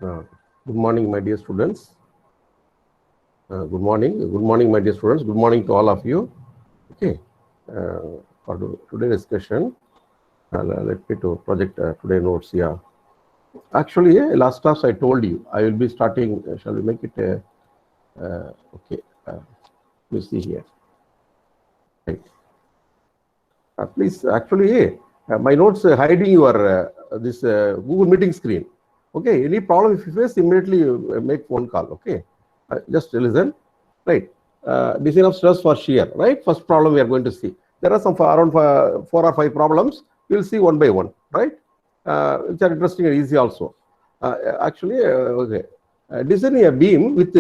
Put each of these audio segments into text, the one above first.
Good morning, my dear students. Good morning, my dear students. Good morning to all of you. Okay, for today's discussion, let me to project today notes here. Actually, last class I told you I will be starting. Shall we make it? Okay, you see here. Right. Please, actually, my notes hiding your this Google Meeting screen. Okay, any problem if you face, immediately make phone call. Okay, just listen. Right, design of stress for shear. Right, first problem we are going to see. There are some around 4 or 5 problems. We will see one by one. Right, which are interesting and easy also. Actually, okay. Design a beam with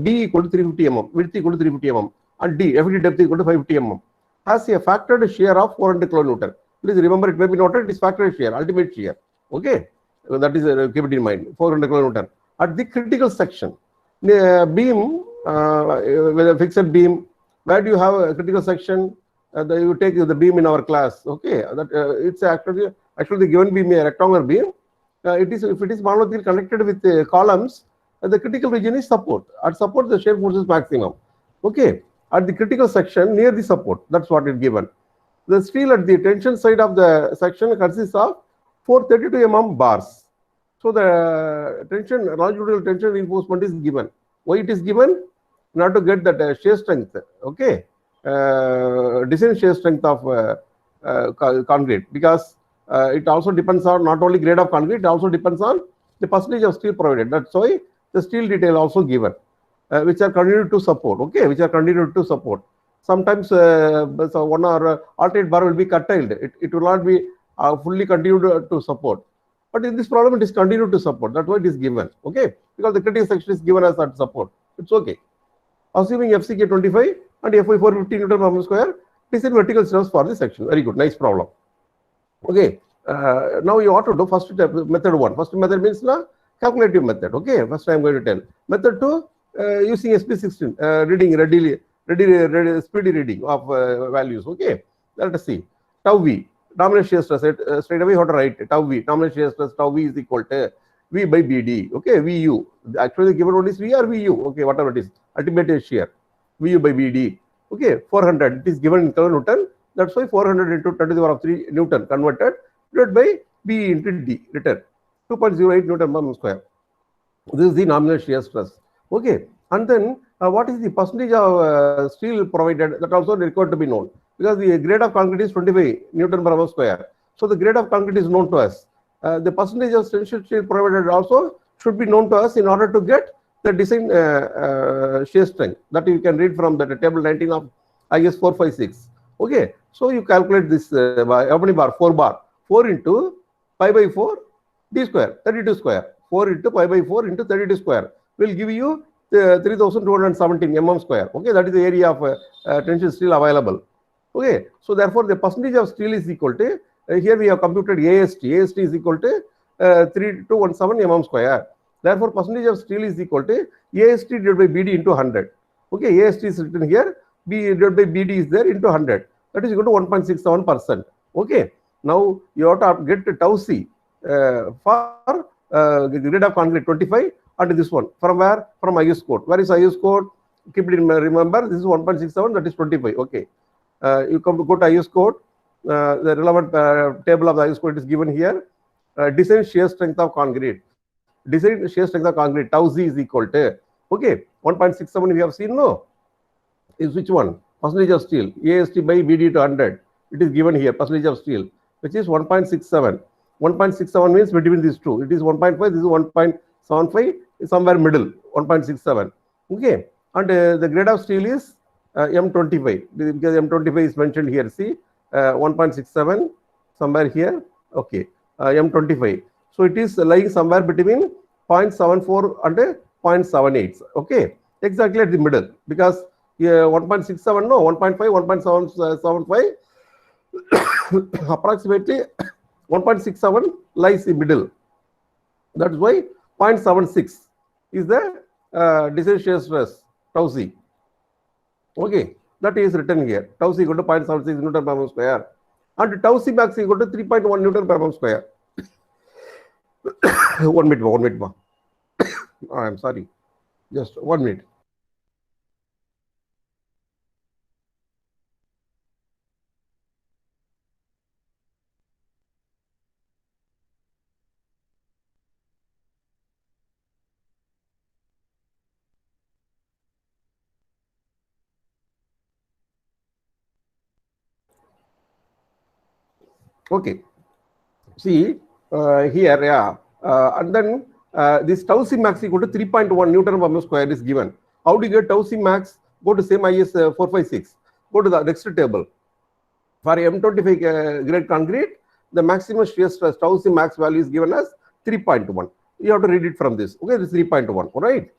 B equal to 350 mm, width equal to 350 mm, and D, effective depth equal to 550 mm. Has a factored shear of 400 kilonewton. Please remember, it may be noted, it is factored shear, ultimate shear. Okay, that is keep it in mind. 400 kilonewton at the critical section. Beam with a fixed beam. Where do you have a critical section? You take the beam in our class. Okay, that it's actually the given beam, a rectangular beam. It is if it is monolithic connected with columns, the critical region is support. At support, the shear force is maximum. Okay, at the critical section near the support, that's what is given. The steel at the tension side of the section consists of 432 mm bars. So the tension, longitudinal tension reinforcement is given. Why it is given? Not to get that shear strength. Okay, design shear strength of concrete, because it also depends on not only grade of concrete, it also depends on the percentage of steel provided. That's why the steel detail also given, which are continued to support. Okay, which are continued to support. Sometimes so one or alternate bar will be curtailed. It will not be fully continued to support. But in this problem, it is continued to support. That's why it is given. Okay, because the critical section is given as that support. It's okay. Assuming FCK 25 and FY 450 Newton per meter square, design vertical stress for the section. Very good, nice problem. Okay, now you ought to do first method 1. First method means calculative method. Okay, first I am going to tell. Method 2, using SP16, ready speedy reading of values. Okay, let us see. Tau V, nominal shear stress. Straight away you have to write tau V, nominal shear stress. Tau V is equal to V by BD. Okay, VU. Actually, the given one is V or VU. Okay, whatever it is. Ultimate shear. VU by BD. Okay, 400. It is given in kilonewton. That's why 400 into 10 to the power of 3 Newton converted divided by B into D, return 2.08 Newton per meter square. This is the nominal shear stress. Okay, and then what is the percentage of steel provided? That also required to be known, because the grade of concrete is 25 Newton per meter square. So the grade of concrete is known to us. The percentage of tensile steel provided also should be known to us in order to get the design shear strength that you can read from the table 19 of IS 456. Okay, so you calculate this by how many bar? 4 bar. 4 into pi by 4 d square, 32 square. 4 into pi by 4 into 32 square will give you 3217 mm square. Okay, that is the area of tension steel available. Okay, so therefore the percentage of steel is equal to, here we have computed AST. AST is equal to 3217 mm square. Therefore, percentage of steel is equal to AST divided by BD into 100. Okay, AST is written here, B divided by BD is there into 100. That is equal to 1.67%. Okay, now you have to get tau C for the grade of concrete 25 and this one. From where? From IS code. Where is IS code? Keep it in remember, this is 1.67, that is 25. Okay, you come to go to IS code. The relevant table of the IS code is given here. Design shear strength of concrete. Design shear strength of concrete, tau Z is equal to, okay, 1.67 we have seen, no? Is which one? Percentage of steel, AST by BD to 100. It is given here, percentage of steel, which is 1.67. 1.67 means between these two. It is 1.5, this is 1.75, somewhere middle, 1.67. Okay, and the grade of steel is M25, because M25 is mentioned here. See, 1.67, somewhere here. Okay, M25. So it is lying somewhere between 0.74 and 0.78. Okay, exactly at the middle, because 1.67, no, 1.5, 1.75, approximately 1.67 lies in middle. That's why 0.76 is the design shear stress, tau C. Okay, that is written here. Tau C equal to 0.76 Newton per meter square, and tau C max equal to 3.1 Newton per meter square. 1 minute more. I'm sorry. Just 1 minute. Okay. See here, yeah. And then this tau C max equal to 3.1 Newton per meter square is given. How do you get tau C max? Go to same IS 456. Go to the next table. For M25 grade concrete, the maximum shear stress tau C max value is given as 3.1. You have to read it from this. Okay, this is 3.1. All right.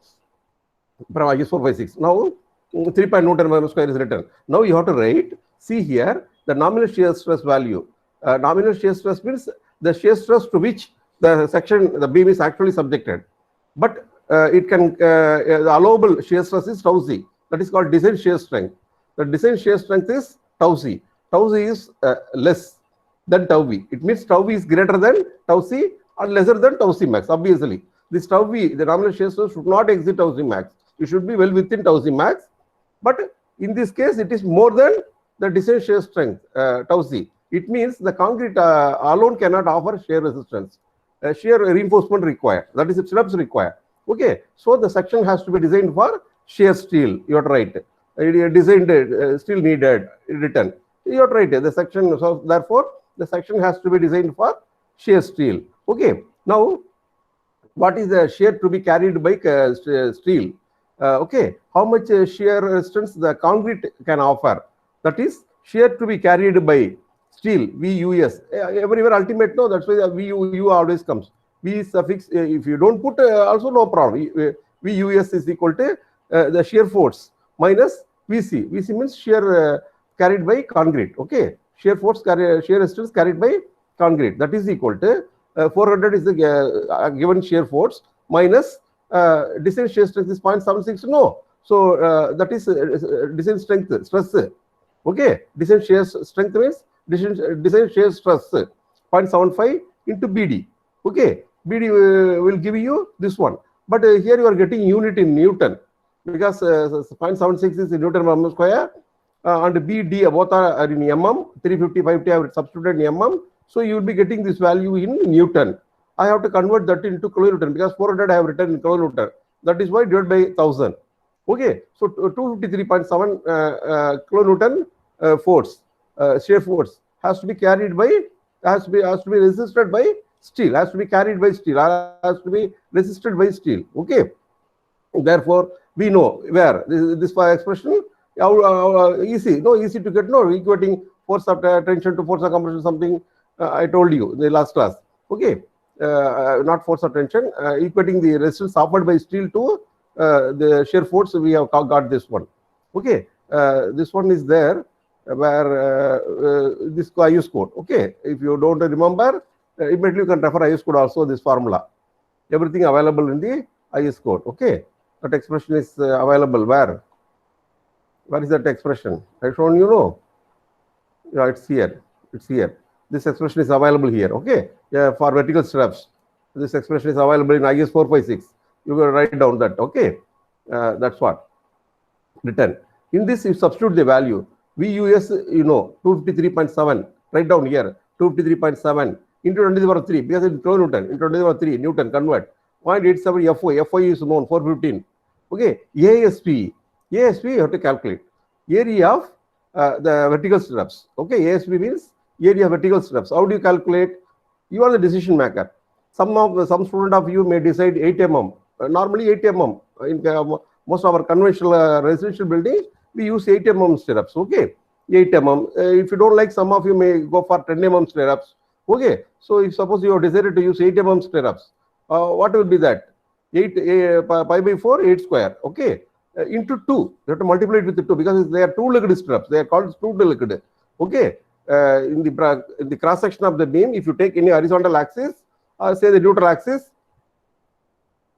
From IS 456. Now 3. Newton per meter square is written. Now you have to write. See here the nominal shear stress value. Nominal shear stress means the shear stress to which the beam is actually subjected. But it can the allowable shear stress is tau C. That is called design shear strength. The design shear strength is tau C. Tau C is less than tau V. It means tau V is greater than tau C or lesser than tau C max. Obviously, this tau V, the nominal shear stress, should not exceed tau C max. It should be well within tau C max. But in this case, it is more than the design shear strength tau C. It means the concrete alone cannot offer shear resistance. Shear reinforcement required. That is, steps required. Okay, so the section has to be designed for shear steel. You are right. Designed steel needed written. You are right. The section, so therefore the section has to be designed for shear steel. Okay. Now, what is the shear to be carried by steel? Okay, how much shear resistance the concrete can offer? That is shear to be carried by steel, VUS. Everywhere ultimate, no, that's why the VU always comes. V suffix, if you don't put, also no problem. VUS is equal to the shear force minus VC. VC means shear carried by concrete. Okay, shear force, shear resistance carried by concrete. That is equal to 400 is the given shear force minus design shear strength is 0.76. No, so that is design strength stress. Okay, design shear strength means design shear stress 0.75 into BD. Okay, BD will give you this one, but here you are getting unit in Newton because 0.76 is Newton per meter square and BD both are in mm. 350, 550 I have substituted in mm, so you will be getting this value in Newton. I have to convert that into kilonewton because 400 I have written in kilonewton. That is why divided by 1000. Okay, so 253.7 kilonewton force, shear force has to be carried by, has to be resisted by steel, has to be carried by steel, has to be resisted by steel. Okay, therefore we know where this expression easy, no, easy to get, no, equating force of tension to force of compression, something I told you in the last class. Okay, not force of tension, equating the resistance offered by steel to the shear force. We have got this one. Okay, this one is there where this IS code. Okay, if you don't remember, immediately you can refer IS code also, this formula. Everything available in the IS code. Okay, that expression is available where? Where is that expression? I shown you, know. Yeah, it's here. It's here. This expression is available here. Okay, for vertical stirrups. This expression is available in IS 456. You will write down that. Okay, that's what written. In this, you substitute the value. VUS, you know, 253.7. Write down here 253.7 into 10 to the power 3 because it's kilonewton into 10 to the power 3 Newton. Convert 0.87 FY. FY is known 415. Okay, ASP. ASP you have to calculate area of the vertical stirrups. Okay, ASP means area of vertical stirrups. How do you calculate? You are the decision maker. Some student of you may decide 8 mm. Normally 8 mm in most of our conventional residential buildings we use 8 mm stirrups. Okay, 8 mm. If you don't like, some of you may go for 10 mm stirrups. Okay, so if suppose you have decided to use 8 mm stirrups, what will be that? 8 pi by 4, 8 square. Okay, into 2. You have to multiply it with 2 because they are two-legged stirrups. They are called two-legged. Okay, in the cross section of the beam, if you take any horizontal axis, say the neutral axis,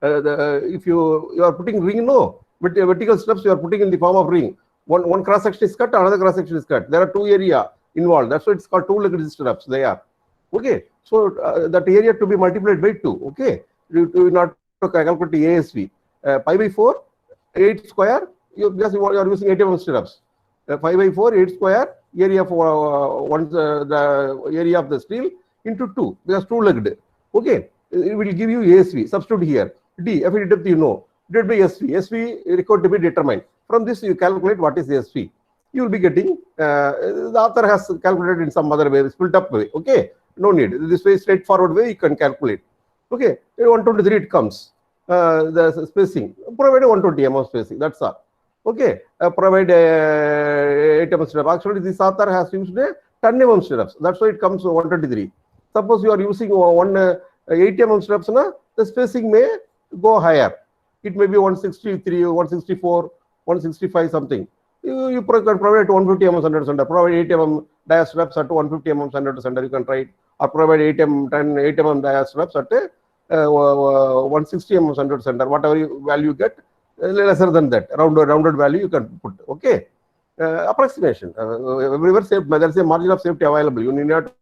if you are putting ring, no, but vertical stirrups you are putting in the form of ring. One cross section is cut, another cross section is cut. There are two area involved. That's why it's called two-legged stirrups. They are okay. So that area to be multiplied by 2. Okay, to not to calculate ASV. Pi by 4, 8 square, because you are using 8 mm stirrups. 5 by 4, 8 square, area of the area of the steel into 2, because 2-legged. Okay, it will give you ASV. Substitute here. D, FE depth you know. Divided by SV. SV required to be determined. From this, you calculate what is SV. You will be getting, the author has calculated in some other way, split up way. Okay, no need. This way, straightforward way, you can calculate. Okay, 123 it comes. The spacing, provide a 120 mm spacing, that's all. Okay, provide 8 mm stirrup. Actually, this author has used a 10 mm stirrups. That's why it comes to 123. Suppose you are using 8 mm stirrups, the spacing may go higher. It may be 163, 164, 165 something. You can provide 150 mm center to center, provide 8 mm dia straps at 150 mm center to center, you can try it, or provide 8 mm dia straps at 160 mm center to center, whatever value you get, lesser than that, rounded value you can put. Okay, approximation. Everywhere safe, there is a margin of safety available. You need not.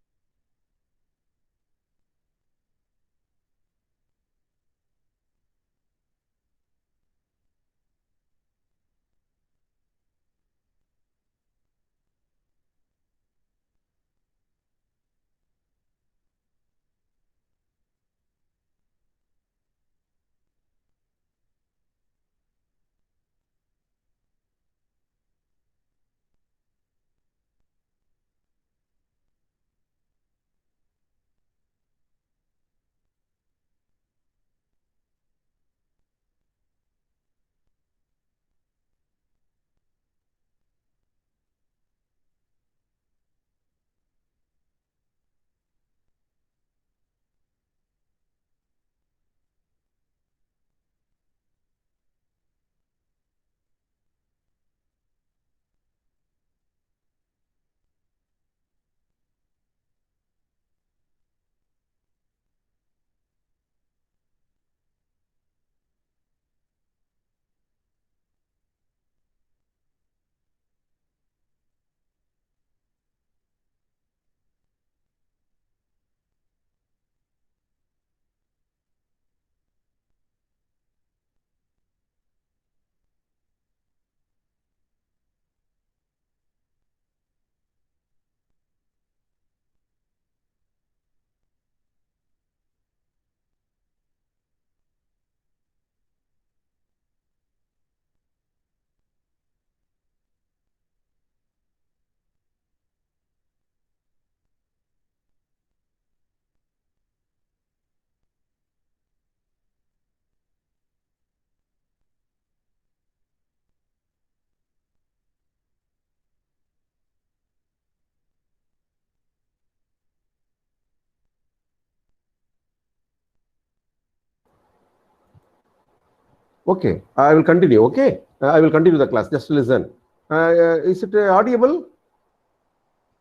Okay, I will continue. Okay, I will continue the class. Just listen. Is it audible?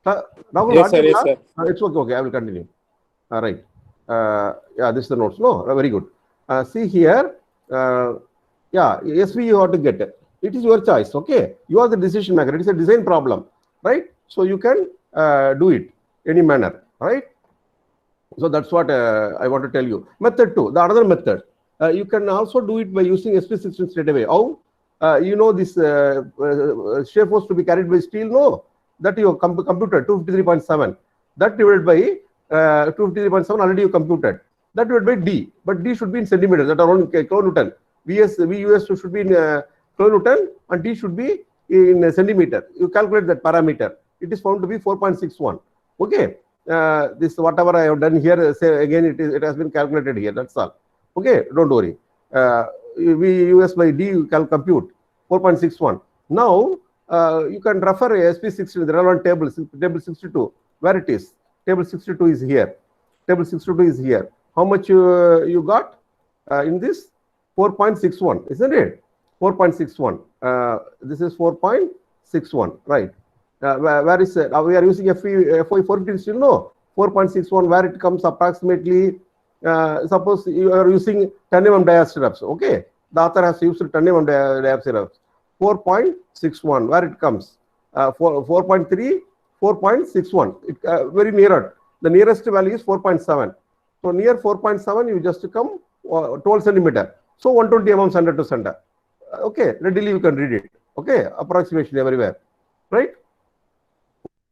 Rahul, Yes, sir. Yes, sir. It's okay. Okay, I will continue. Right. Yeah, this is the notes. No, very good. See here. Yeah, SV you have to get it. It is your choice. Okay, you are the decision maker. It is a design problem, right? So you can do it any manner, right? So that's what I want to tell you. Method 2, the another method. You can also do it by using SP16 straight away. How? You know this shear force to be carried by steel? No, that you computed 253.7. That divided by 253.7 already you computed. That divided by D, but D should be in centimeters. That around kilonewton. VUS should be in kilonewton and D should be in centimeter. You calculate that parameter. It is found to be 4.61. Okay. This whatever I have done here, say again it has been calculated here. That's all. Okay, don't worry. VUS by D you can compute 4.61. Now you can refer SP60, the relevant table, table 62, where it is. Table 62 is here. Table 62 is here. How much you got in this? 4.61, isn't it? 4.61. This is 4.61, right? Where is it? We are using FE 415 still, no? 4.61, where it comes approximately. Suppose you are using 10 mm dia stirrups, okay? The author has used 10 mm dia stirrups. 4.61, where it comes? 4.3, 4.61. Very nearer. The nearest value is 4.7. So near 4.7, you just come 12 centimeter. So 120 mm center to center. Okay, readily you can read it. Okay, approximation everywhere, right?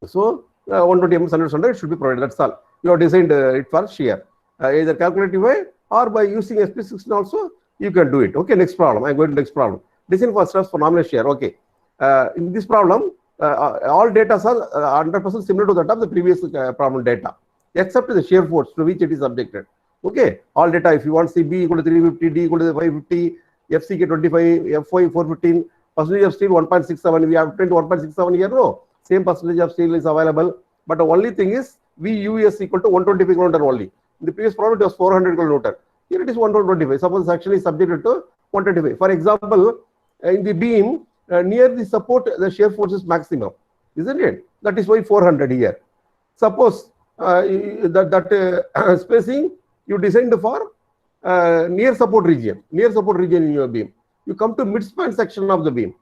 So 120 mm center to center, it should be provided. That's all. You have designed it for shear, either calculative way or by using SP16 also you can do it. Okay, next problem. I'm going to next problem. Design for stress for nominal shear. Okay, in this problem, all data are 100% similar to that of the previous problem data, except the shear force to which it is subjected. Okay, all data, if you want see B equal to 350, D equal to 550, FCK 25, FY 415, percentage of steel 1.67. We have obtained 1.67 here, no? Same percentage of steel is available, but the only thing is VUS equal to 125 kilonewton only. In the previous problem it was 400 kilonewton. Here it is 125. Suppose actually subjected to 125. For example, in the beam near the support, the shear force is maximum, isn't it? That is why 400 here. Suppose that spacing you designed for near support region in your beam. You come to midspan section of the beam.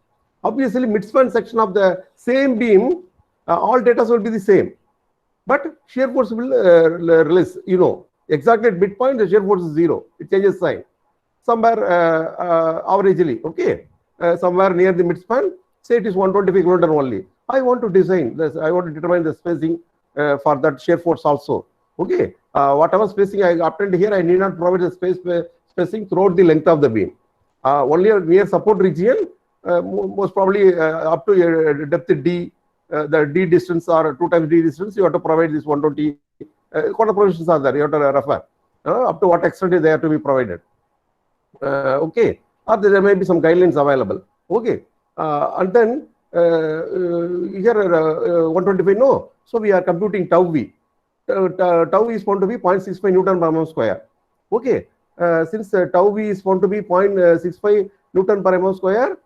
Obviously, midspan section of the same beam, all data will be the same, but shear force will release. You know, exactly at midpoint, the shear force is 0. It changes sign. Somewhere averagely, okay, somewhere near the midspan, say it is 125 kilonewton only. I want to design this. I want to determine the spacing for that shear force also. Okay, whatever spacing I obtained here, I need not provide the spacing throughout the length of the beam. Only near support region, most probably up to depth D, the D distance or 2 times D distance, you have to provide this 120. Quarter provisions are there, you have to refer up to what extent they have to be provided. Okay, or there may be some guidelines available. Okay, and then here 125, no. So we are computing tau V. Tau is found to be 0.65 Newton per mm square. Okay, since tau V is found to be 0.65 Newton per mm square,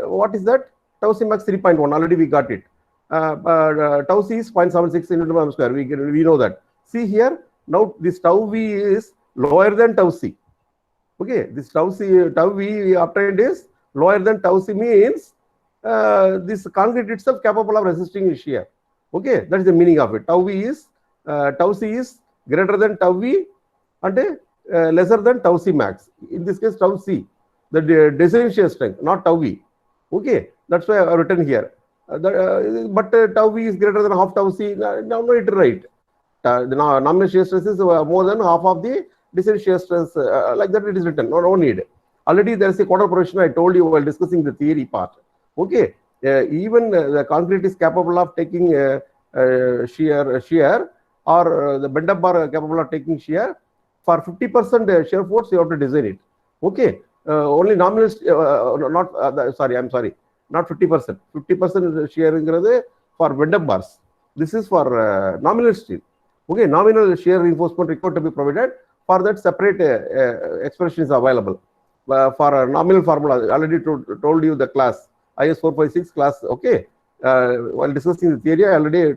what is that? Tau C max 3.1. Already we got it. Tau C is 0.76 Newton per mm square. We know that. See here, now this tau V is lower than tau C. Okay, this tau V obtained is lower than tau C, means this concrete itself capable of resisting shear. Okay, that is the meaning of it. Tau C is greater than tau V and lesser than tau C max. In this case, tau C, the design shear strength, not tau V. Okay, that's why I have written here. But tau V is greater than half tau C. Now it right. The nominal shear stress is more than half of the design shear stress. Like that it is written. No need. Already there is a quarter provision I told you while discussing the theory part. Okay, even the concrete is capable of taking shear, or the bend up bar capable of taking shear. For 50% shear force, you have to design it. Okay, only nominal, not 50%. 50% shear for bend up bars. This is for nominal steel. Okay, nominal shear reinforcement required to be provided. For that, separate expression is available. For nominal formula, I already told you the class, IS 456 class. Okay, while discussing the theory, I already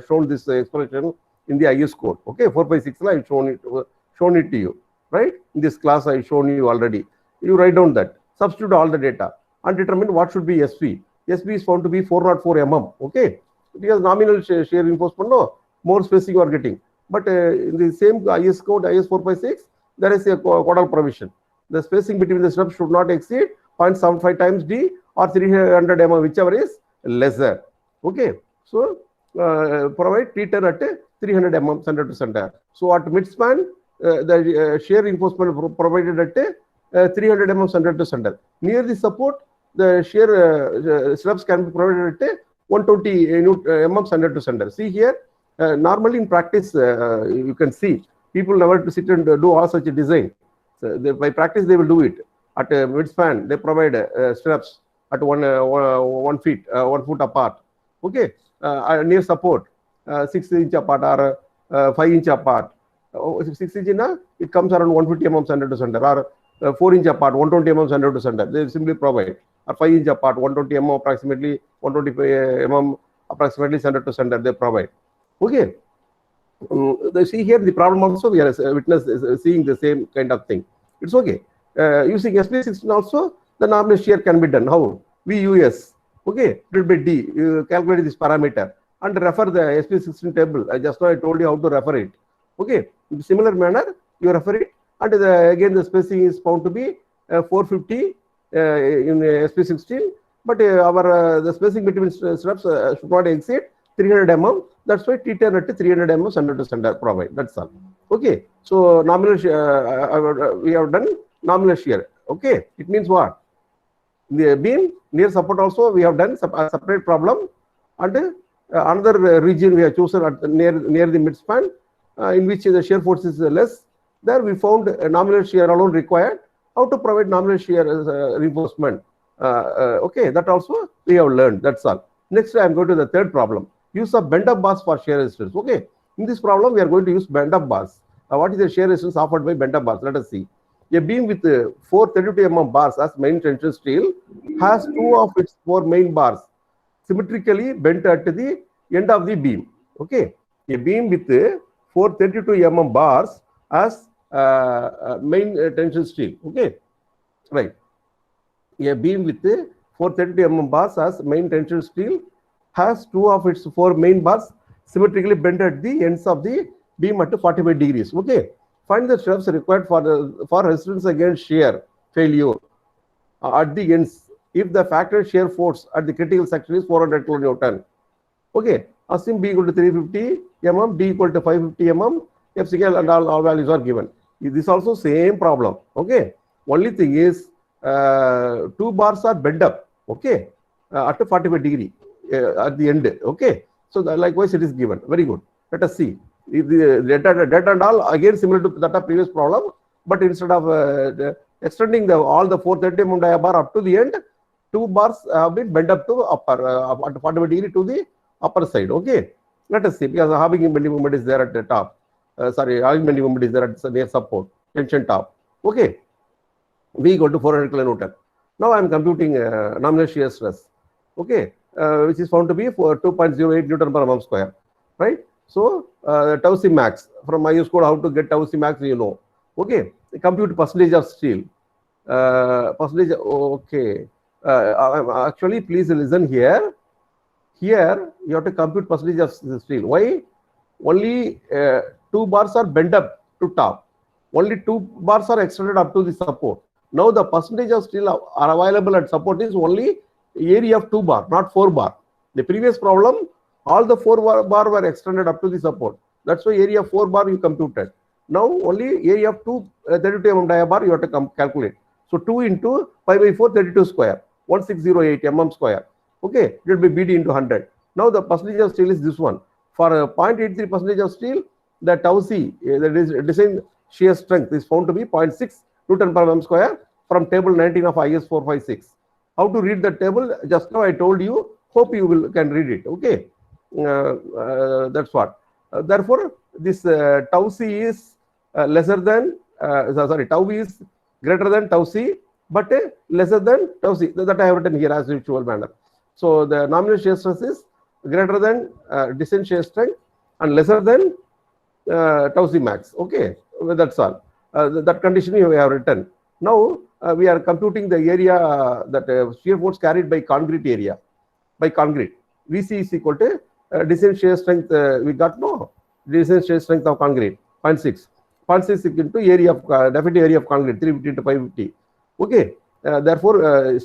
shown this expression in the IS code. Okay, 456, I shown it to you, right? In this class, I shown you already. You write down that, substitute all the data, and determine what should be SV. SV is found to be 404 mm. Okay, because nominal shear reinforcement, no more spacing you are getting. But in the same IS code, IS 456, there is a codal provision. The spacing between the steps should not exceed 0.75 times D or 300 mm, whichever is lesser. Okay, so provide T10 at 300 mm center to center. So at midspan, the shear reinforcement provided at 300 mm center to center. Near the support, the shear steps can be provided at 120 mm center to center. See here, normally in practice, you can see people never to sit and do all such a design. So by practice, they will do it. At midspan, they provide straps at 1 foot apart. Okay, near support, 6 inch apart or 5 inch apart. 6 inch, it comes around 150 mm center to center, or 4 inch apart, 120 mm center to center. They simply provide. Or 5 inch apart, 120 mm approximately, 125 mm approximately center to center. They provide. Okay. See here the problem also we are seeing the same kind of thing. It's okay. Using SP16 also the nominal shear can be done. How? VUS. Okay, divided by D. You calculate this parameter and refer the SP16 table. Just now I told you how to refer it. Okay, in similar manner you refer it and again the spacing is found to be 450 in SP16, but the spacing between straps should not exceed 300 mm. That's why T10 at 300 mm center to center provide. That's all. Okay. So nominal we have done nominal shear. Okay. It means what? In the beam near support also we have done a separate problem, and another region we have chosen at near the midspan, in which the shear force is less. There we found nominal shear alone required. How to provide nominal shear reinforcement? Okay, that also we have learned. That's all. Next, I am going to the third problem. Use of bend-up bars for shear resistance. Okay, in this problem we are going to use bend-up bars. What is the shear resistance offered by bend-up bars? Let us see. A beam with 432 mm bars as main tension steel has two of its four main bars symmetrically bent at the end of the beam. Okay, a beam with 432 mm bars as main tension steel. Okay, right. A beam with 432 mm bars as main tension steel has two of its four main bars symmetrically bent at the ends of the beam at 45 degrees. Okay, find the steps required for resistance against shear failure at the ends if the factor shear force at the critical section is 400 kilonewton. Okay, assume B equal to 350 mm, D equal to 550 mm, F scale and all values are given. This also same problem. Okay, only thing is two bars are bent up. Okay, at a 45 degree at the end. Okay, so likewise it is given. Very good. Let us see. If the data and all again similar to that of previous problem, but instead of extending all the 430 mm dia bar up to the end, two bars have been bent up to upper at 45 degree to the upper side. Okay, let us see, because the halving bending moment is there at the top. Halving bending moment is there at near support tension top. Okay, V equal to 400 kilonewton. Now I am computing nominal shear stress. Okay, which is found to be for 2.08 Newton per mm square. Right. So tau C max from IS code, how to get tau C max you know. Okay, compute percentage of steel. Percentage. Okay. Actually, please listen here. Here you have to compute percentage of steel. Why? Only two bars are bent up to top. Only two bars are extended up to the support. Now the percentage of steel are available at support is only area of 2 bar, not 4 bar. The previous problem, all the 4 bar were extended up to the support. That's why area of 4 bar you computed. Now only area of 32 mm dia bar you have to calculate. So 2 into 5 by 4, 32 square, 1608 mm square. Okay, it will be BD into 100. Now the percentage of steel is this one. For 0.83 percentage of steel, the tau C, the design shear strength is found to be 0.6 Newton per mm square from table 19 of IS 456. How to read the table? Just now I told you. Hope you can read it. Okay, that's what. Therefore, this tau C is lesser than tau V is greater than tau C, but lesser than tau C. That I have written here as usual manner. So the nominal shear stress is greater than descent shear strength and lesser than tau C max. Okay, that's all. That condition you have written. Now we are computing the area that shear force carried by concrete area. By concrete, VC is equal to descent shear strength. We got no descent shear strength of concrete 0.6. 0.6 into area of definitive area of concrete 350 to 550. Okay. Therefore,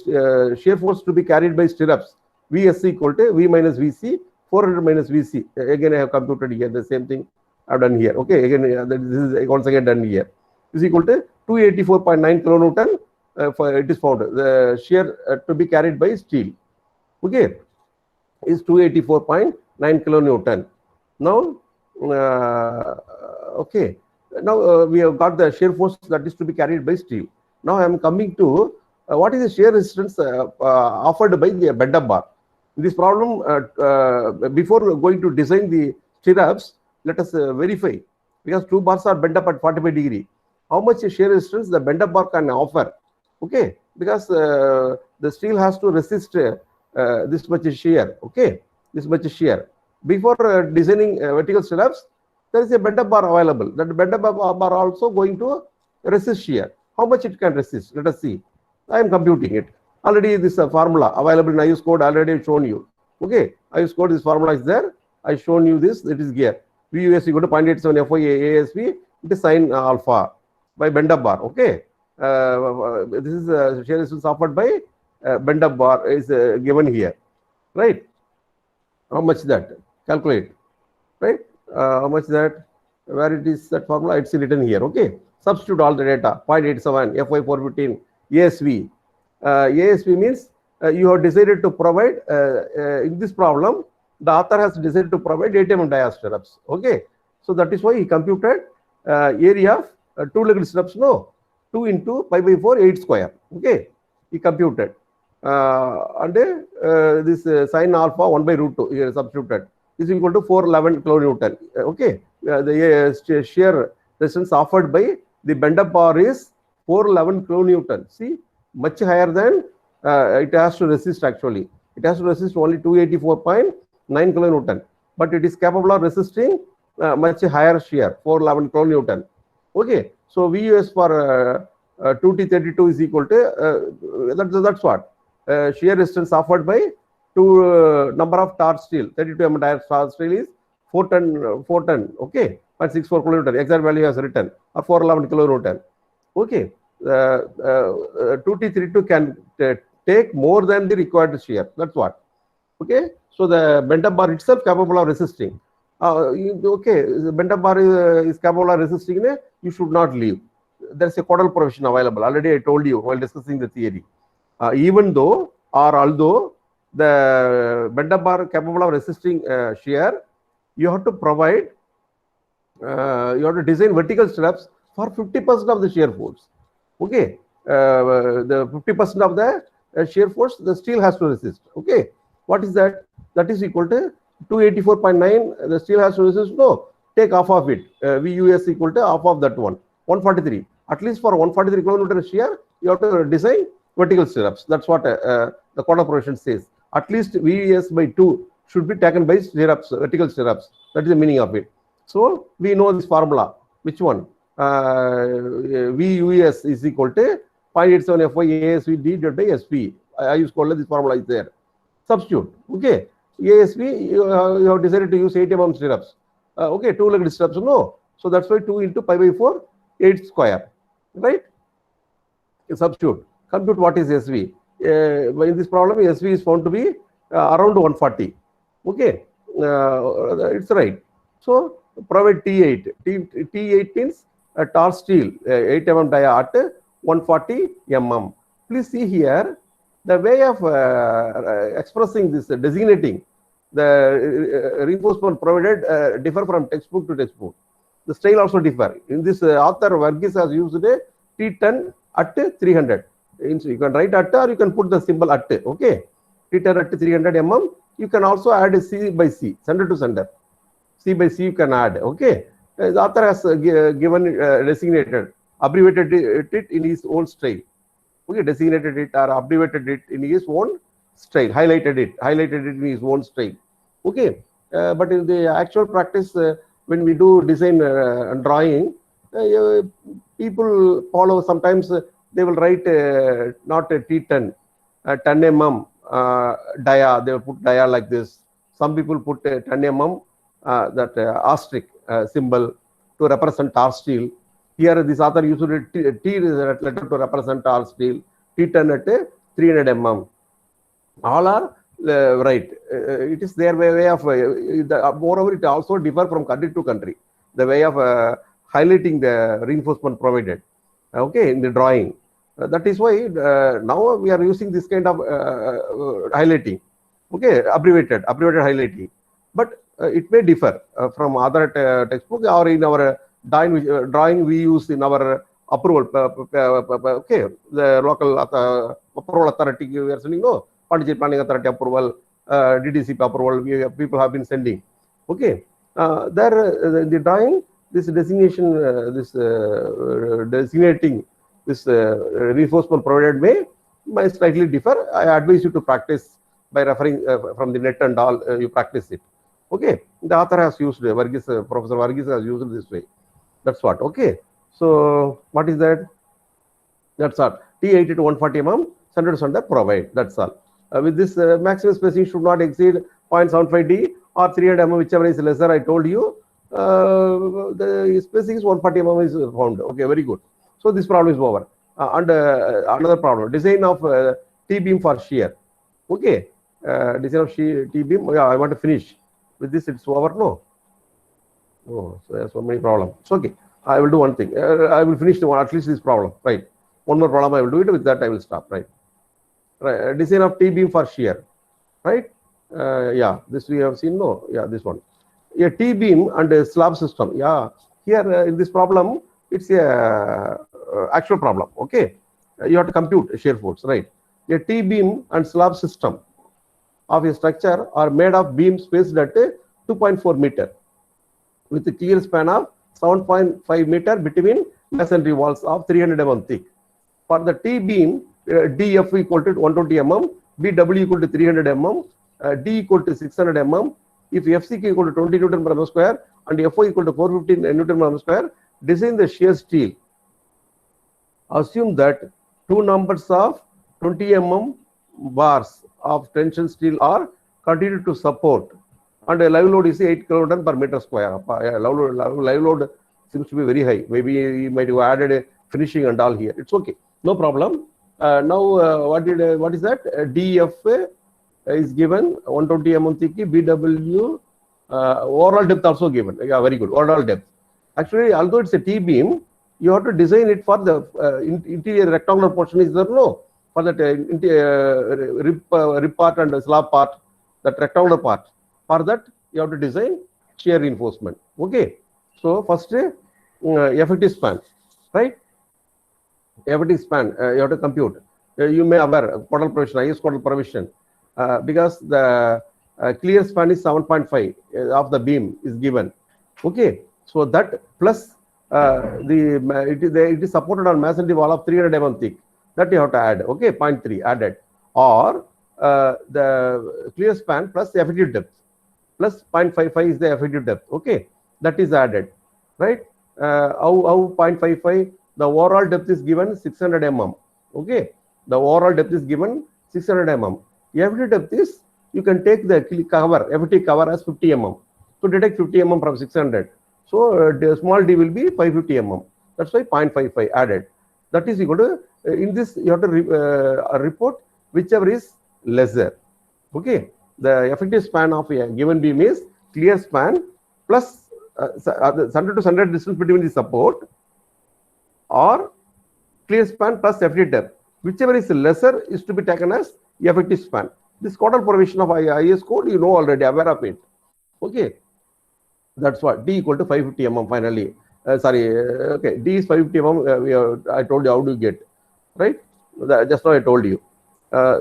shear force to be carried by stirrups VSC equal to V minus VC 400 minus VC. Again, I have computed here the same thing I've done here. Okay. Again, this is once again done here. Is equal to 284.9 kilonewton. It is found the shear to be carried by steel. Okay, is 284.9 kilonewton. Now, okay. Now we have got the shear force that is to be carried by steel. Now I am coming to what is the shear resistance offered by the bend-up bar. In this problem, before going to design the stirrups, let us verify, because two bars are bent up at 45 degree. How much shear resistance the bend-up bar can offer? Okay, because the steel has to resist this much shear. Okay, this much shear. Before designing vertical stirrups, there is a bend-up bar available. That bend-up bar also going to resist shear. How much it can resist? Let us see. I am computing it. Already this formula available in IS code already shown you. Okay, IS code, this formula is there. I shown you this. It is here. VUS equal to 0.87 FY ASV. It is sine alpha. by bend-up bar. Okay, this is shear resistance offered by bend-up bar is given here, right? How much that? Calculate, right? How much that? Where it is that formula? It's written here. Okay, substitute all the data. 0.87 FY 415 ASV. ASV means you have decided to provide in this problem. The author has decided to provide 8 mm dia stirrups. Okay, so that is why he computed area of two-legged stirrups. No, 2 into pi by 4 8 square. Okay, he computed. And this sine alpha 1 by root 2 here substituted is equal to 411 kilonewton. Okay, the shear resistance offered by the bend-up bar is 411 kilonewton. See, much higher than it has to resist. Actually, it has to resist only 284.9 kilonewton, but it is capable of resisting much higher shear, 411 kilonewton. Okay, so VUS for 2T32 is equal to that's what shear resistance offered by number of tar steel, 32 mm tar steel is 410. Okay, 0.64 kilonewton. Exact value has written, or 411 kilonewton. Okay, 2T32 can take more than the required shear. That's what. Okay, so the bend-up bar itself capable of resisting. Okay, the bend-up bar is capable of resisting. You should not leave. There's a Codal provision available. Already I told you while discussing the theory. Even though or although the bend-up bar capable of resisting shear, you have to provide, you have to design vertical stirrups for 50% of the shear force. Okay, the 50% of the shear force the steel has to resist. Okay, what is that? That is equal to 284.9. The steel has to resist. No, take half of it. VUS equal to half of that one. 143. At least for 143 kilonewton shear, you have to design vertical stirrups. That's what the Codal provision says. At least VUS by 2 should be taken by stirrups, vertical stirrups. That is the meaning of it. So we know this formula. Which one? VUS is equal to 0.87 FY ASV divided by SP. I use called this formula is there. Substitute. Okay. ASV, you have decided to use 8 mm stirrups. Okay, two-legged stirrups. No. So that's why 2 into pi by 4, 8 square. Right? Substitute. Compute what is SV. In this problem, SV is found to be around 140. Okay, it's right. So provide T8. T8 means tar steel, 8 mm dia at 140 mm. Please see here the way of expressing this, designating the reinforcement provided differ from textbook to textbook. The style also differ. In this author Varghese has used a T10 at 300. You can write at or you can put the symbol at. Okay, T10 at 300 mm. You can also add C by C, center to center. C by C you can add. Okay, the author has given designated, abbreviated it in his own style. Okay, designated it or abbreviated it in his own style, highlighted it in his own style. Okay, but in the actual practice, when we do design and drawing, people follow sometimes. They will write not a T10, 10 mm dia. They will put dia like this. Some people put 10 mm that asterisk symbol to represent tar steel. Here, this author used a T letter to represent tar steel. T10 at 300 mm. All are right. It is their way of. Moreover, it also differ from country to country. The way of highlighting the reinforcement provided. Okay, in the drawing. That is why now we are using this kind of highlighting. Okay, abbreviated highlighting. But it may differ from other textbook or in our drawing we use in our approval. Okay, the local approval authority we are sending. No, Pondicherry Planning Authority approval, DDCP approval. People have been sending. Okay, there the drawing this designation, designating this reinforcement provided may slightly differ. I advise you to practice by referring from the net and all. You practice it. Okay, the author has used Varghese, Professor Varghese has used it this way. That's what. Okay, so what is that? That's all. T80 to 140 mm, center to center provide. That's all. With this, maximum spacing should not exceed 0.75 D or 300 mm, whichever is lesser. I told you. The spacing is 140 mm is found. Okay, very good. So this problem is over. And another problem, design of T-beam for shear. Okay, design of T-beam. Yeah, I want to finish with this. It's over. No. Oh, so there's so many problems. It's okay. I will do one thing. I will finish the one, at least this problem. Right. One more problem I will do it. With that I will stop. Right. Right. Design of T-beam for shear. Right. Yeah. This we have seen. No. Yeah. This one. A T-beam and a slab system. Yeah. Here in this problem, it's a actual problem. Okay. You have to compute shear force. Right. A T-beam and slab system of a structure are made of beams spaced at 2.4 meter with a clear span of 7.5 meter between masonry walls of 300 mm thick. For the T-beam, DF equal to 120 mm, BW equal to 300 mm, D equal to 600 mm. If FCK equal to 20 Newton per mm square and FO equal to 450 Newton per mm square, design the shear steel. Assume that two numbers of 20 mm bars of tension steel are continued to support, and a live load is 8 kN per meter square. Live load seems to be very high. Maybe you might have added a finishing and all here. It's okay, no problem. Now what is that? DF is given 120 mm thick. BW overall depth also given. Yeah, very good. Overall depth. Actually, although it's a T-beam, you have to design it for the interior rectangular portion. Is there? No. For that rib part and slab part, that rectangular part. For that, you have to design shear reinforcement. Okay. So first, effective span, right? Effective span you have to compute. You may aware cordal provision, IS cordal provision, because the clear span is 7.5 of the beam is given. Okay. So that plus it is supported on masonry wall of 300 mm thick. That you have to add. Okay, 0.3 added, or the clear span plus the effective depth plus 0.55 is the effective depth. Okay, that is added, right? How 0.55? The overall depth is given 600 mm. Okay, the overall depth is given 600 mm. Effective depth is, you can take the cover, effective cover as 50 mm. So deduct 50 mm from 600. So the small d will be 550 mm. That's why 0.55 added. That is equal to, in this you have to report whichever is lesser. Okay, the effective span of a given beam is clear span plus center to center distance between the support, or clear span plus effective depth. Whichever is lesser is to be taken as effective span. This cordal provision of IS code, you know already, aware of it. Okay, that's what D equal to 550 mm finally. Okay, D is 550 mm. I told you how to get, right? Just now I told you.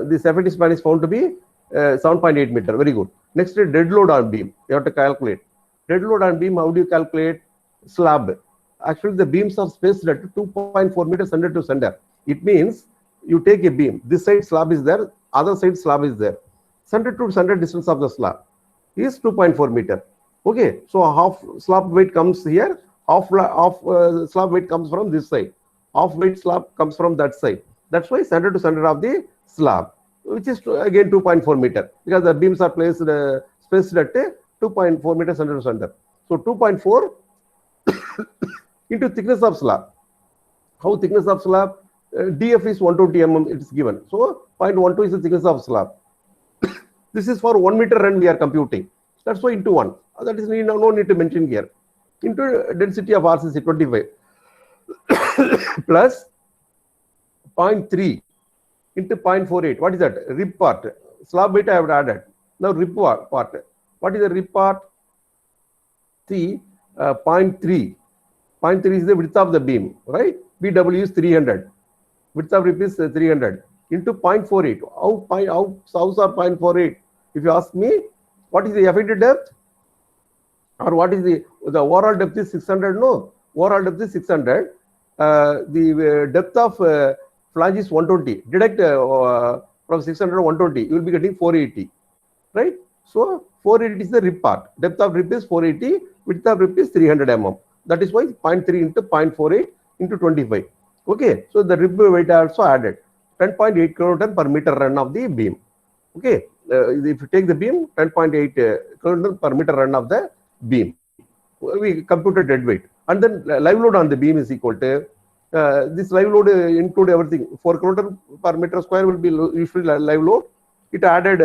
This effective span is found to be 7.8 meter. Very good. Next, dead load on beam. You have to calculate. Dead load on beam, how do you calculate? Slab. Actually, the beams are spaced at 2.4 meters center to center. It means you take a beam. This side slab is there, other side slab is there. Center to center distance of the slab is 2.4 meter. Okay, so half slab weight comes here. Half slab weight comes from this side. Half weight slab comes from that side. That's why center to center of the slab, which is again 2.4 meter, because the beams are placed spaced at 2.4 meter center to center. So 2.4 into thickness of slab. How thickness of slab? DF is 120 mm. It is given. So 0.12 is the thickness of slab. This is for 1 meter run we are computing. That's why into 1. That is no need to mention here. Into density of RCC 25 plus 0.3 into 0.48. What is that? Rib part. Slab weight I have added. Now rib part. What is the rib part? See, 0.3. 0.3 is the width of the beam, right? BW is 300. Width of rib is 300 into 0.48. How's are 0.48? If you ask me, what is the effective depth? Or what is the overall depth is 600? No, overall depth is 600. The depth of flange is 120. Deduct from 600 to 120, you will be getting 480, right? So 480 is the rib part. Depth of rib is 480. Width of rib is 300 mm. That is why 0.3 into 0.48 into 25. Okay, so the rib weight also added. 10.8 kilonewton per meter run of the beam. Okay, if you take the beam, 10.8 kilonewton per meter run of the beam. We computed dead weight, and then live load on the beam is equal to This live load include everything. 4 kilonewton per meter square will be usually live load. It added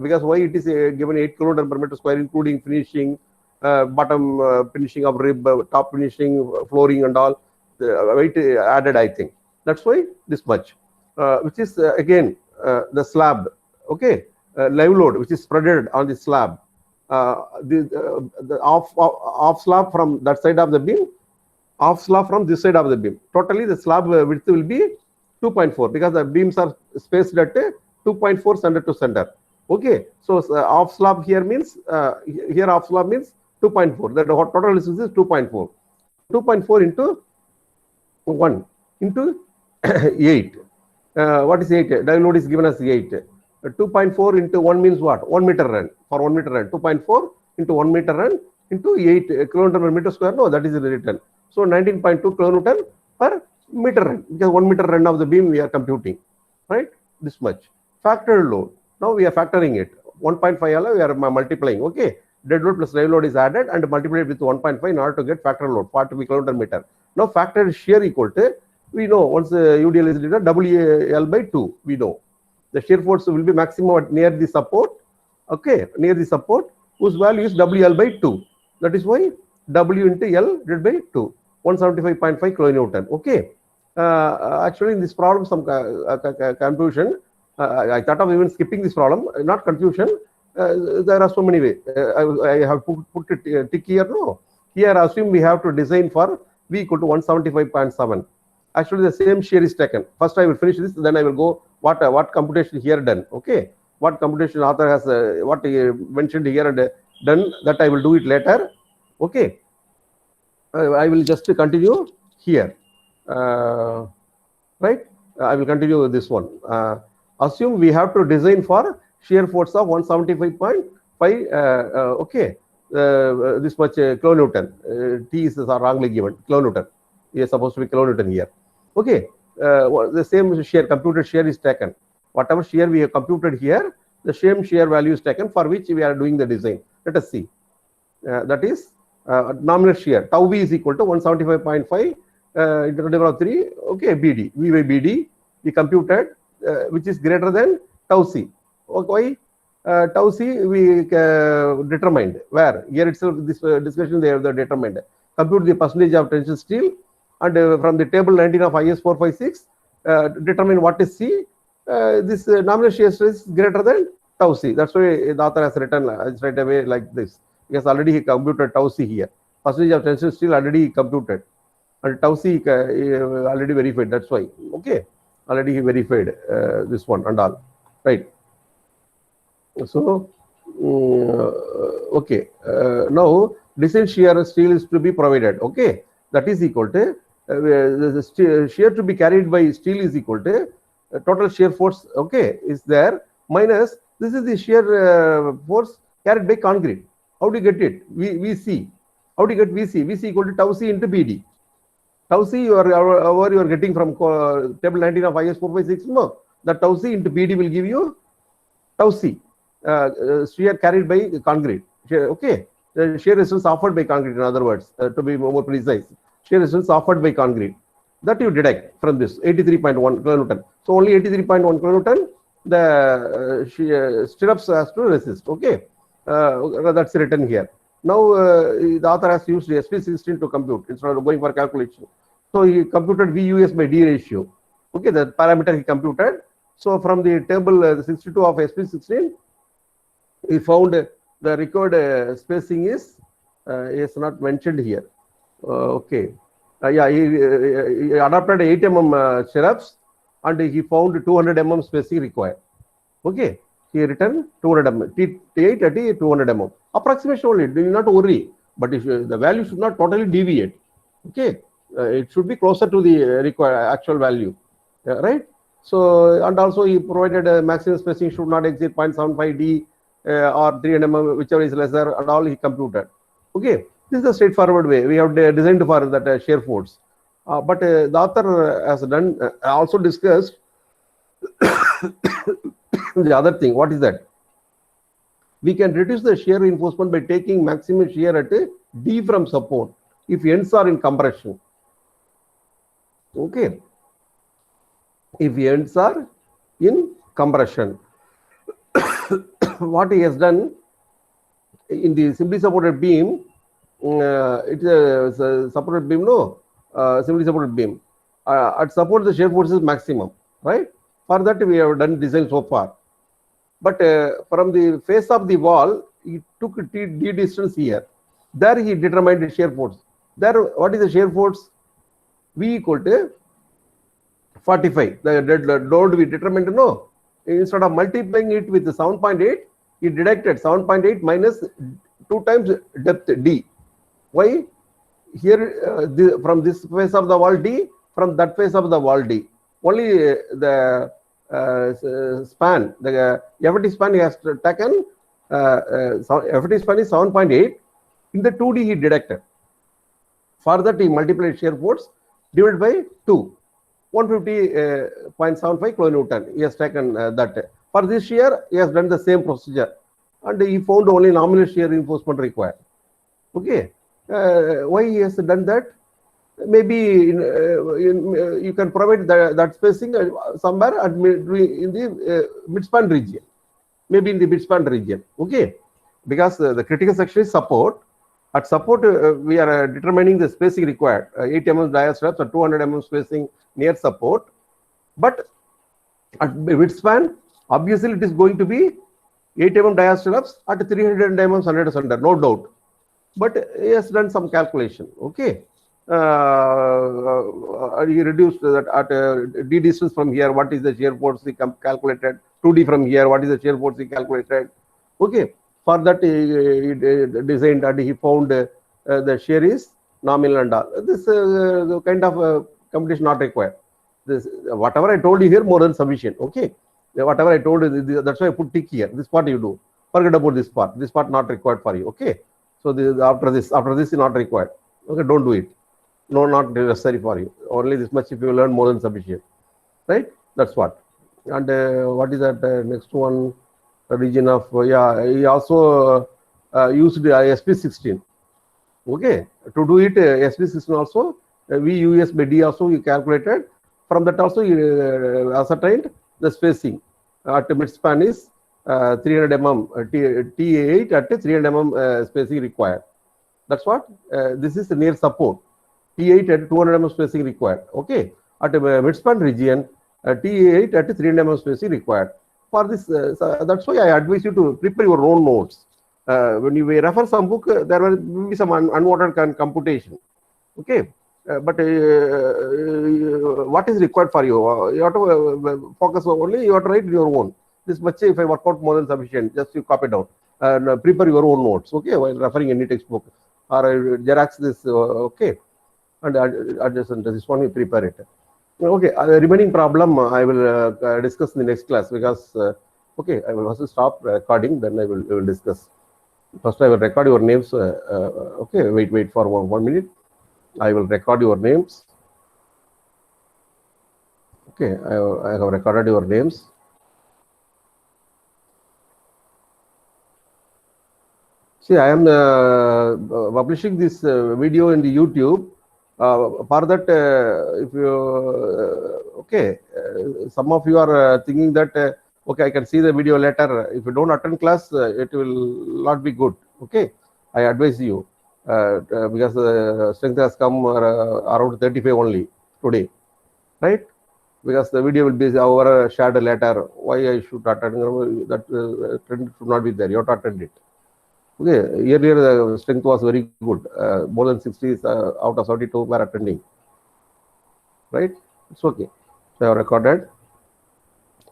because why it is given 8 kilonewton per meter square, including finishing, bottom finishing of rib, top finishing, flooring and all. Weight added, I think. That's why this much, which is again the slab. Okay, live load which is spreaded on the slab. The off slab from that side of the beam, off slab from this side of the beam. Totally the slab width will be 2.4 because the beams are spaced at 2.4 center to center. Okay, so off slab here means here off slab means 2.4. The total distance is 2.4. 2.4 into 1 into 8. What is 8? Dive load is given as 8. 2.4 into 1 means what? 1 meter run. For 1 meter run, 2.4 into 1 meter run into 8 kilonewton per meter square. No, that is written. So 19.2 kilonewton per meter run. Because 1 meter run of the beam we are computing, right? This much. Factored load. Now we are factoring it. 1.5 we are multiplying. Okay. Dead load plus live load is added and multiplied with 1.5 in order to get factor load, 40 kilonewton meter. Now factor shear equal to, we know once UDL is written, WL by 2, we know. The shear force will be maximum at near the support, okay, near the support, whose value is WL by 2. That is why W into L divided by 2, 175.5 kilonewton, okay. Actually in this problem some confusion. I thought of even skipping this problem, not confusion. There are so many ways. I have put it tick here. No, here assume we have to design for V equal to 175.7. Actually, the same shear is taken. First, I will finish this. Then I will go what computation here done. Okay, what computation author has what he mentioned here and done. That I will do it later. Okay, I will just continue here. Right? I will continue with this one. Assume we have to design for shear force of 175.5. Okay, this much kilonewton. T is wrongly given. Kilonewton. It is supposed to be kilonewton here. Okay, the same shear, computed shear is taken. Whatever shear we have computed here, the same shear value is taken for which we are doing the design. Let us see. That is nominal shear. Tau V is equal to 175.5 into 10 to the power of 3. Okay, BD. V by BD. We computed which is greater than tau C. Okay, why? Tau C we determined. Where? Here itself, this discussion they have determined. Compute the percentage of tensile steel and from the table 19 of IS 456, determine what is C. This nominal shear stress is greater than tau C. That's why the author has written straight away like this. Because already he computed tau C here. Percentage of tensile steel already computed. And tau C already verified. That's why. Okay. Already he verified this one and all. Right. So, okay. Now, design shear steel is to be provided. Okay. That is equal to the shear to be carried by steel is equal to total shear force, okay, is there, minus this is the shear force carried by concrete. How do you get it? VC. How do you get VC? VC equal to tau C into BD. Tau C you are getting from table 19 of IS 456. No, the tau C into BD will give you tau C. Shear carried by concrete. Okay. The shear resistance offered by concrete, in other words, to be more precise. Shear resistance offered by concrete. That you deduct from this 83.1 kilonewton. So only 83.1 kilonewton the stirrups has to resist. Okay. That's written here. Now the author has used SP16 to compute instead of going for calculation. So he computed VUS by D ratio. Okay, the parameter he computed. So from the table 62 of SP16, he found the required spacing is not mentioned here. Okay. Yeah, he adopted 8 mm stirrups and he found 200 mm spacing required. Okay. He written 200 mm, T8 at 200 mm. Approximation only, do not worry. But if the value should not totally deviate. Okay. It should be closer to the required actual value. Right. So, and also he provided maximum spacing should not exceed 0.75 D or 300 mm, whichever is lesser, and all he computed. Okay. This is the straightforward way. We have designed for that shear force. But the author has done also discussed the other thing. What is that? We can reduce the shear reinforcement by taking maximum shear at D from support if ends are in compression. Okay. If ends are in compression, what he has done in the simply supported beam, it's a supported beam, no, simply supported beam. At support, the shear force is maximum, right? For that, we have done design so far. But from the face of the wall, he took d distance here. There he determined the shear force. There, what is the shear force? V equal to 45. The load we determined, no. Instead of multiplying it with 7.8, he deducted 7.8 minus 2 times depth d. Why? Here, from this face of the wall d, from that face of the wall d. Only the span, the FT span he has taken, FT span is 7.8. In the 2D he deducted. For that he multiplied shear force divided by 2. 150.75 kilonewton. He has taken that. For this shear, he has done the same procedure. And he found only nominal shear reinforcement required. Okay. Why he has done that? Maybe you can provide that spacing somewhere in the midspan region. Maybe in the midspan region. Okay. Because the critical section is support. At support, we are determining the spacing required. 8 mm dia straps or 200 mm spacing near support. But at midspan, obviously it is going to be 8 mm dia straps at 300 mm under, no doubt. But he has done some calculation. Okay. He reduced that at d distance from here. What is the shear force he calculated? 2d from here. What is the shear force he calculated? Okay. For that, he designed and he found the shear is nominal and all. This kind of computation not required. This whatever I told you here more than sufficient. Okay, whatever I told you, that's why I put tick here. This part you do. Forget about this part. This part not required for you. Okay. So after this is not required. Okay, don't do it. No, not necessary for you. Only this much if you learn more than sufficient. Right? That's what. And what is that next one? Region of he also used SP16. Okay, to do it SP16 also VUS by D also you calculated. From that also you ascertained the spacing at midspan is 300 mm T8 at 300 mm spacing required. That's what this is near support. T8 at 200 mm spacing required. Okay, at midspan region T8 at 300 mm spacing required. For this, that's why I advise you to prepare your own notes. When you refer some book, there will be some unwanted computation. Okay, but what is required for you? You have to focus only. You have to write your own. This much, if I work out more than sufficient, just you copy down and prepare your own notes. Okay, while referring any textbook or xerox this. Okay, and adjacent this one you prepare it. Okay, the remaining problem I will discuss in the next class because okay, I will also stop recording. Then I will discuss. First, I will record your names. Okay, wait for one minute. I will record your names. Okay, I have recorded your names. See, I am publishing this video in the YouTube. For that, if you okay, some of you are thinking that okay, I can see the video later. If you don't attend class, it will not be good. Okay, I advise you because strength has come around 35 only today, right? Because the video will be shared later. Why I should attend that trend should not be there. You have to attend it. Okay, earlier the strength was very good. More than 60 out of 72 were attending. Right? It's okay. So I have recorded.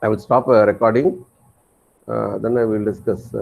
I will stop recording. Then I will discuss.